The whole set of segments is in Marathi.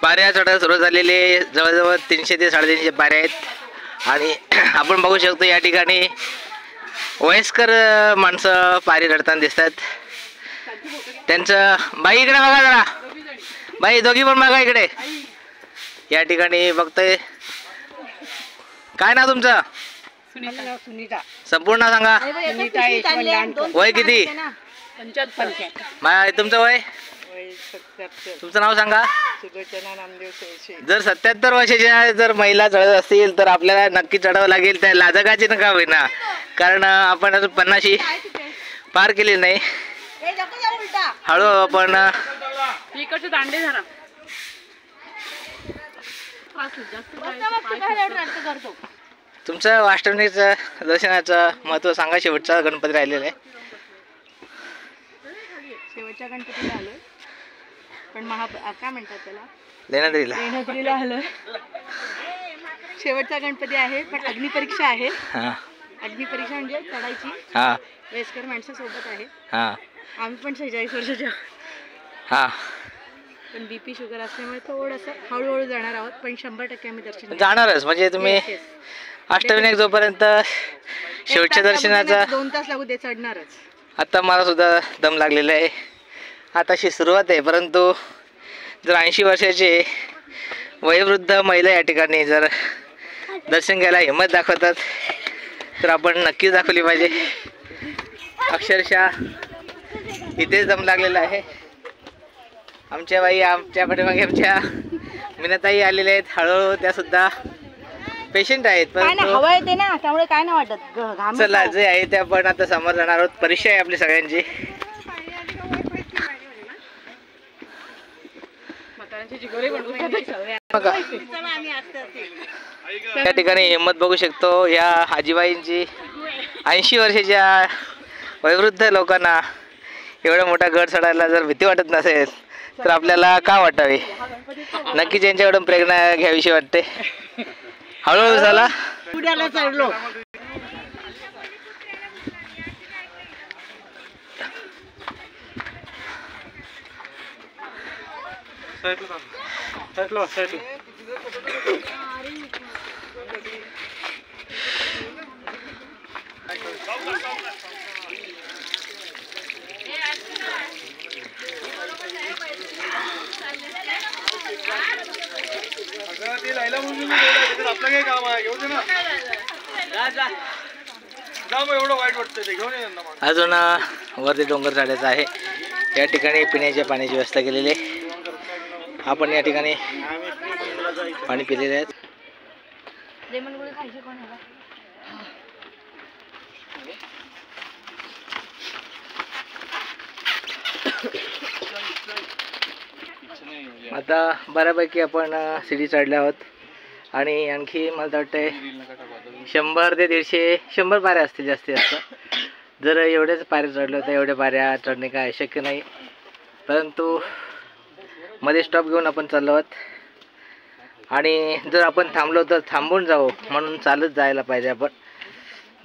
पाऱ्या चढायला सुरुवात झालेली, जवळजवळ 300 ते 350 पाऱ्या आहेत. आणि आपण बघू शकतो या ठिकाणी वयस्कर माणसं पारी चढताना दिसतात. त्यांचं बाई इकडे बघा जरा, बाई दोघी पण बघा इकडे. या ठिकाणी बघतोय. काय ना तुमचं? सुनीता. संपूर्ण सांगा. वय किती? 75. तुमचं वय? तुमचं नाव सांगा. जर 77 वर्षाच्या जर महिला चढत असतील तर आपल्याला नक्की चढावं लागेल. त्या लाजकाची नका होईना, कारण आपण अजून 50 पार केली नाही. हळूहळू आपण तुमचं अष्टविनायकाचं दर्शनाचं महत्व सांगा. शेवटचा गणपती राहिलेला आहे. शेवटच्या गणपतीला आलोय, पण काय म्हणतात त्याला, लेण्याद्रीला आलोय. शेवटचा गणपती आहे, पण अग्निपरीक्षा आहे. अग्निपरीक्षा म्हणजे चढायची. वयस्कर माणसं सोबत आहे. आम्ही पण 46 वर्षाच्या. पण बीपी शुगर असल्यामुळे थोडंसं हळूहळू जाणार आहोत, पण 100% आम्ही दर्शन जाणारच. म्हणजे तुम्ही अष्टविनायक जोपर्यंत शेवटच्या दर्शनाचा 2 तास लागू दे, चढणारच. आता मला सुद्धा दम लागलेला आहे. आताशी सुरुवात आहे, परंतु जर 80 वर्षाचे वयोवृद्ध महिला या ठिकाणी जर दर्शन घ्यायला हिंमत दाखवतात तर आपण नक्कीच दाखवली पाहिजे. अक्षरशः इथेच दम लागलेला आहे. आमच्या बाई, आमच्या पाठीमागे आमच्या मीनाताई आलेल्या आहेत. हळूहळू त्या सुद्धा पेशंट आहेत, परंतु हवा येते ना, त्यामुळे काय नाही वाटत. चला जे आहे ते आपण आता समोर जाणार आहोत. परीक्षा आहे आपली सगळ्यांची. या ठिकाणी हिंमत बघू शकतो या आजीबाईंची. 80 वर्षाच्या वयोवृद्ध लोकांना एवढा मोठा गड चढायला जर भीती वाटत नसेल तर आपल्याला का वाटावी. नक्कीच यांच्याकडून प्रेरणा घ्यावीशी वाटते. हळूहळू झाला. पुण्याला चढलो. अजून वरती डोंगर चढायचं आहे. या ठिकाणी पिण्याच्या पाण्याची व्यवस्था केलेली आहे. आपण या ठिकाणी पाणी पिलेले आहेत. आता बऱ्यापैकी आपण सीडी चढले आहोत आणि आणखी मला वाटतंय 100 ते 150 पाऱ्या असतील जास्तीत जास्त. जर एवढेच पाऱ्या चढले तर एवढ्या पाऱ्या चढणे काय शक्य नाही, परंतु मध्ये स्टॉप घेऊन आपण चाललो आहोत. आणि जर आपण थांबलो तर थांबून जाऊ, म्हणून चालत जायला पाहिजे. आपण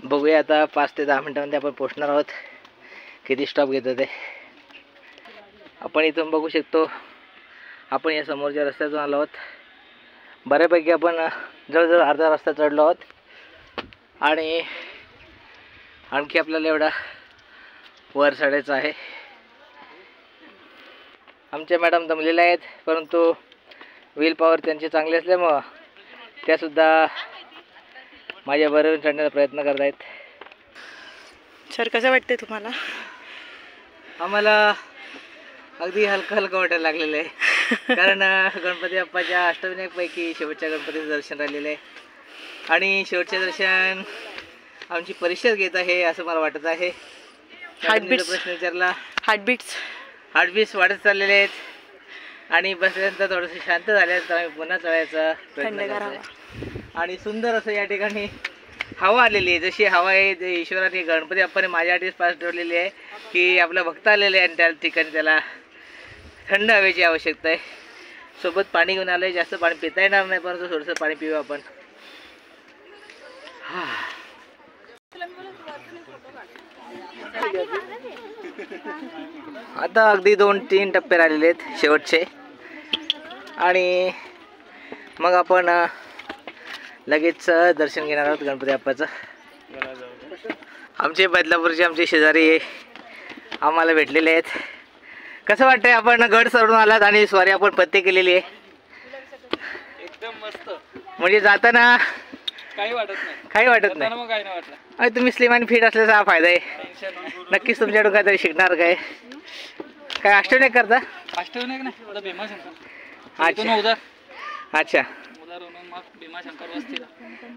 बघूया आता 5 ते 10 मिनिटांमध्ये आपण पोहोचणार आहोत. किती स्टॉप घेतो ते आपण इथून बघू शकतो. आपण या समोरच्या रस्त्यातून आलो आहोत. बऱ्यापैकी आपण जवळजवळ अर्धा रस्ता चढलो आहोत आणि आणखी आपल्याला एवढा वर चढायचं आहे. आमच्या मॅडम दमलेल्या आहेत, परंतु व्हील पॉवर त्यांची चांगली असल्यामुळं त्यासुद्धा माझ्याबरोबर चढण्याचा प्रयत्न करत आहेत. सर कसं वाटते तुम्हाला? आम्हाला अगदी हलकं हलकं वाटायला लागलेलं आहे, कारण गणपती बाप्पाच्या अष्टविनायकपैकी शेवटच्या गणपतीचं दर्शन राहिलेलं आहे. आणि शेवटचे दर्शन आमची परीक्षा घेत आहे असं मला वाटत आहे. प्रश्न विचारला. हार्टबीट्स वाढत चाललेले आहेत आणि बसल्यानंतर थोडंसं शांत झाल्यानंतर आम्ही पुन्हा चढायचा प्रयत्न करतो. आणि सुंदर असं या ठिकाणी हवा आलेली आहे. जशी हवा आहे ईश्वराने गणपती बाप्पाने माझ्यासाठीच पास ठेवलेली आहे की आपला भक्त आलेले आहे आणि त्या ठिकाणी त्याला थंड हवेची आवश्यकता आहे. सोबत पाणी घेऊन आलं आहे. जास्त पाणी पिता येणार नाही, परंतु थोडंसं पाणी पिऊ आपण. आता अगदी 2-3 टप्पे राहिलेले आहेत शेवटचे. आणि मग आपण लगेच दर्शन घेणार आहोत गणपती बाप्पाचं. आमचे बदलापूरचे आमचे शेजारी आम्हाला भेटलेले आहेत. कसं वाटतंय, आपण गड चढून आलात आणि स्वारी आपण पत्ते केलेली आहे. एकदम मस्त, म्हणजे जाताना काही वाटत नाही. मग काही नाही वाटलं. आणि तुम्ही स्लिम आणि फिट असल्याचा हा फायदा आहे. नक्कीच तुमच्याकडून काहीतरी शिकणार काय अष्टविनायक करता? अष्टविनायक नाही, आता भीमाशंकर. अच्छा उदार अच्छा, मग भीमाशंकर वस्तीला.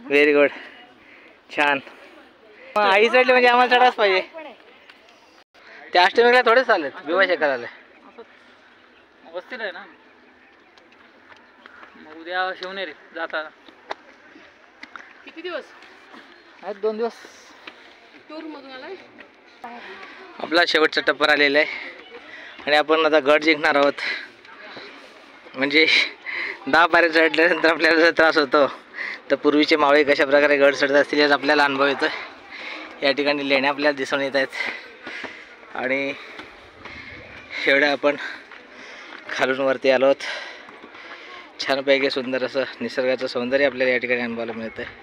व्हेरी गुड, छान. आई चढले म्हणजे आम्हाला चढाच पाहिजे. त्या अष्टविनायकला थोडेच चालेल, भीमाशंकर आले वस्तीला आहे ना. मग उद्या शिवनेरी जाता. किती दिवस? आहेत 2 दिवस. टूर मधून आलाय. आपला शेवटचा टप्पा आलेला आहे आणि आपण आता गड जिंकणार आहोत. म्हणजे 10 पायऱ्या चढल्यानंतर आपल्याला जर त्रास होतो तर पूर्वीचे मावळे कशा प्रकारे गड चढत असतील याचा आपल्याला अनुभव येतो. या ठिकाणी लेण्या आपल्याला दिसून येत आहेत आणि एवढ्या आपण खालून वरती आलो आहोत. छानपैकी सुंदर असं निसर्गाचं सौंदर्य आपल्याला या ठिकाणी अनुभवायला मिळतं आहे.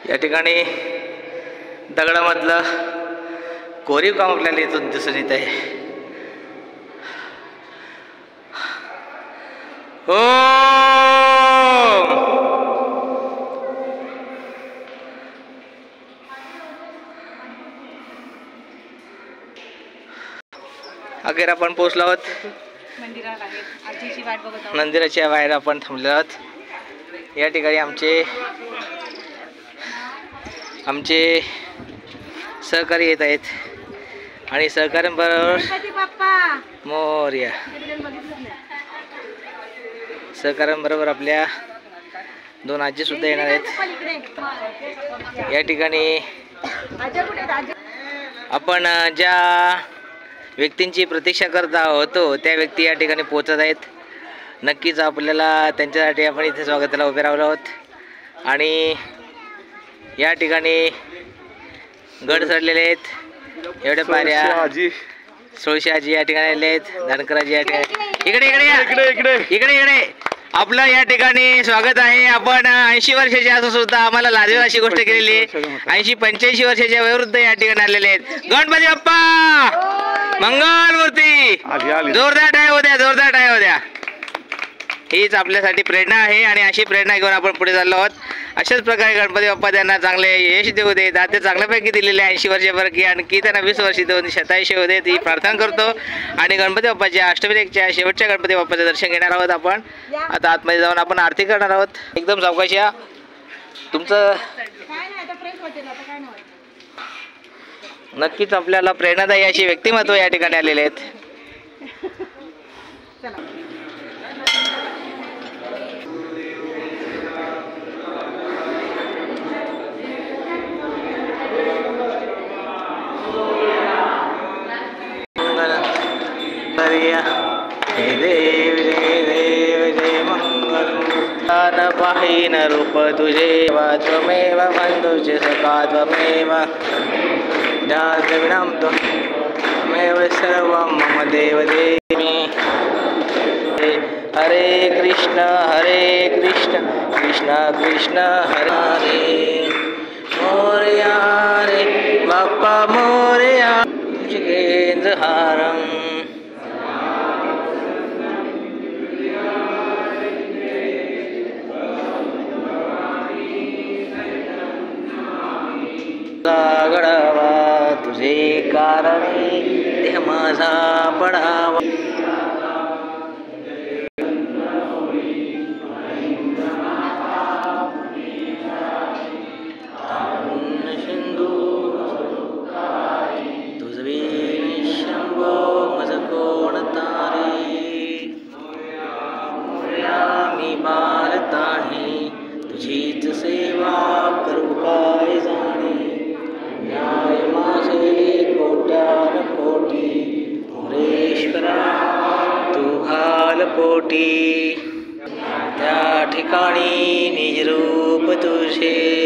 या ठिकाणी दगडामधलं कोरीव काम आपल्याला इथून दिसून येत आहे. अखेर आपण पोहोचलो आहोत. मंदिरात आहे, आजीची वाट बघत आहोत. मंदिराच्या बाहेर आपण थांबलो आहोत. या ठिकाणी आमचे सहकारी येत आहेत आणि सहकाऱ्यांबरोबर मोरया सहकाऱ्यांबरोबर आपल्या 2 आजी सुद्धा येणार आहेत. या ठिकाणी आपण ज्या व्यक्तींची प्रतीक्षा करत होतो त्या व्यक्ती या ठिकाणी पोहोचत आहेत. नक्कीच आपल्याला त्यांच्यासाठी आपण इथे स्वागताला उभे राहिलो आहोत. आणि या ठिकाणी गड चढलेले आहेत. एवढ्या पायऱ्या 16 आजी या ठिकाणी आलेले आहेत. धनकराजी या ठिकाणी इकडे आपलं या ठिकाणी स्वागत आहे. आपण 80 वर्षाचे असून सुद्धा आम्हाला लाजवेल अशी गोष्ट केलेली आहे. 80-85 वर्षाच्या वयोवृद्ध या ठिकाणी आलेले आहेत. गणपती बाप्पा मंगलमूर्ती, जोरदार टाळ्या होऊ द्या. हीच आपल्यासाठी प्रेरणा आहे आणि अशी प्रेरणा घेऊन आपण पुढे चाललो आहोत. अशाच प्रकारे गणपती बाप्पा त्यांना चांगले यश देऊ दे. दाते चांगल्यापैकी दिलेले 80 वर्षापैकी आणखी त्यांना 20 वर्ष देऊन 27 होऊ देत ही प्रार्थना करतो. आणि गणपती बाप्पाच्या अष्टविनायकच्या शेवटच्या गणपती बाप्पाचं दर्शन घेणार आहोत. आपण आता आतमध्ये जाऊन आपण आरती करणार आहोत. एकदम सावकाश या. तुमचं नक्कीच आपल्याला प्रेरणादायी अशी व्यक्तिमत्व या ठिकाणी आलेले आहेत. हे देव जय मंगल पाहीन रूप तुझे त्वमेव बंधुचे सखा त्वमेव ज्ञातविनं त्वमेव सर्वं मम देव देवी. हरे कृष्ण कृष्ण कृष्ण हरे हरे. मोरया रे बाप्पा मोरया तुझेंद्रहारं. गडावा तुझे कारणे देह माझा पडावा. सिंधू तुझे शंभो मज कोण तारे. मी बालताणे तुझीच सेवा करू काय जाणे. न्याय माझे कोट्यान कोटी पुरेश्वरा तू घाल पोटी. त्या ठिकाणी निजरूप तुझे